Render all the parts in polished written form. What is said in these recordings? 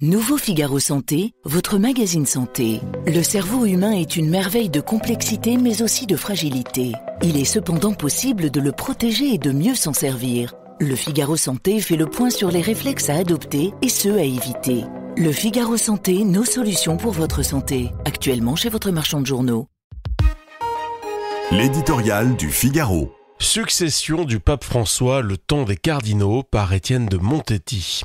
Nouveau Figaro Santé, votre magazine santé. Le cerveau humain est une merveille de complexité mais aussi de fragilité. Il est cependant possible de le protéger et de mieux s'en servir. Le Figaro Santé fait le point sur les réflexes à adopter et ceux à éviter. Le Figaro Santé, nos solutions pour votre santé. Actuellement chez votre marchand de journaux. L'éditorial du Figaro. Succession du pape François, le temps des cardinaux, par Étienne de Montetti.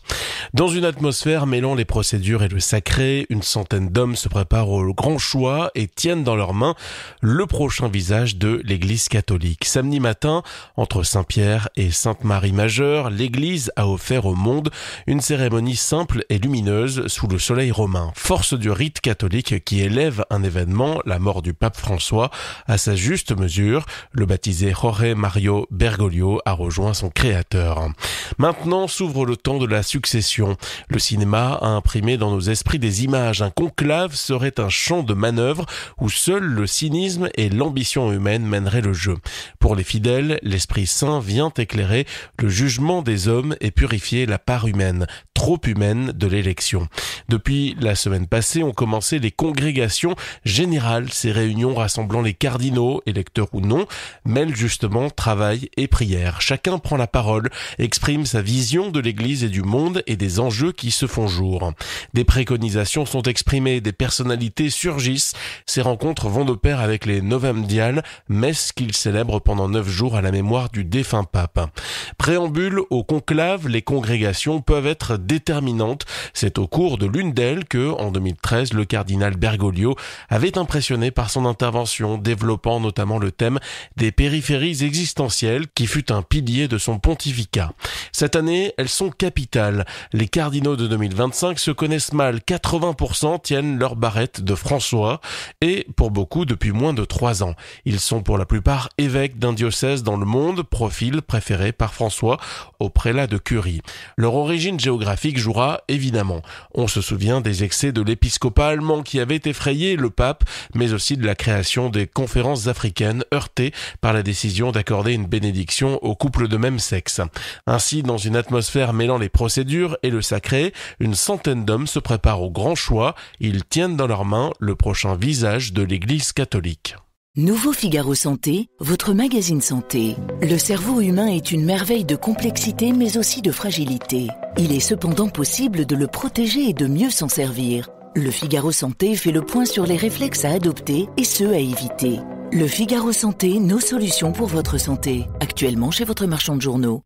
Dans une atmosphère mêlant les procédures et le sacré, une centaine d'hommes se préparent au grand choix et tiennent dans leurs mains le prochain visage de l'Église catholique. Samedi matin, entre Saint-Pierre et Sainte-Marie Majeure, l'Église a offert au monde une cérémonie simple et lumineuse sous le soleil romain. Force du rite catholique qui élève un événement, la mort du pape François, à sa juste mesure. Le baptisé Jorge Mario Bergoglio a rejoint son créateur. Maintenant s'ouvre le temps de la succession. Le cinéma a imprimé dans nos esprits des images. Un conclave serait un champ de manœuvre où seul le cynisme et l'ambition humaine mèneraient le jeu. Pour les fidèles, l'Esprit Saint vient éclairer le jugement des hommes et purifier la part humaine, trop humaine, de l'élection. Depuis la semaine passée ont commencé les congrégations générales. Ces réunions rassemblant les cardinaux, électeurs ou non, mêlent justement travail et prière. Chacun prend la parole, exprime sa vision de l'Église et du monde et des enjeux qui se font jour. Des préconisations sont exprimées, des personnalités surgissent. Ces rencontres vont de pair avec les Novemdiales, messes qu'ils célèbrent pendant 9 jours à la mémoire du défunt pape. Préambule au conclave, les congrégations peuvent être déterminantes. C'est au cours de l'une d'elles que, en 2013, le cardinal Bergoglio avait impressionné par son intervention, développant notamment le thème des périphéries existentielles qui fut un pilier de son pontificat. Cette année, elles sont capitales. Les cardinaux de 2025 se connaissent mal. 80% tiennent leur barrette de François et, pour beaucoup, depuis moins de 3 ans. Ils sont pour la plupart évêques d'un diocèse dans le monde, profil préféré par François au prélat de Curie. Leur origine géographique jouera évidemment. On se souvient des excès de l'épiscopat allemand qui avait effrayé le pape, mais aussi de la création des conférences africaines heurtées par la décision d'accorder une bénédiction aux couples de même sexe. Ainsi, dans une atmosphère mêlant les procédures et le sacré, une centaine d'hommes se préparent au grand choix. Ils tiennent dans leurs mains le prochain visage de l'Église catholique. Nouveau Figaro Santé, votre magazine santé. Le cerveau humain est une merveille de complexité mais aussi de fragilité. Il est cependant possible de le protéger et de mieux s'en servir. Le Figaro Santé fait le point sur les réflexes à adopter et ceux à éviter. Le Figaro Santé, nos solutions pour votre santé. Actuellement chez votre marchand de journaux.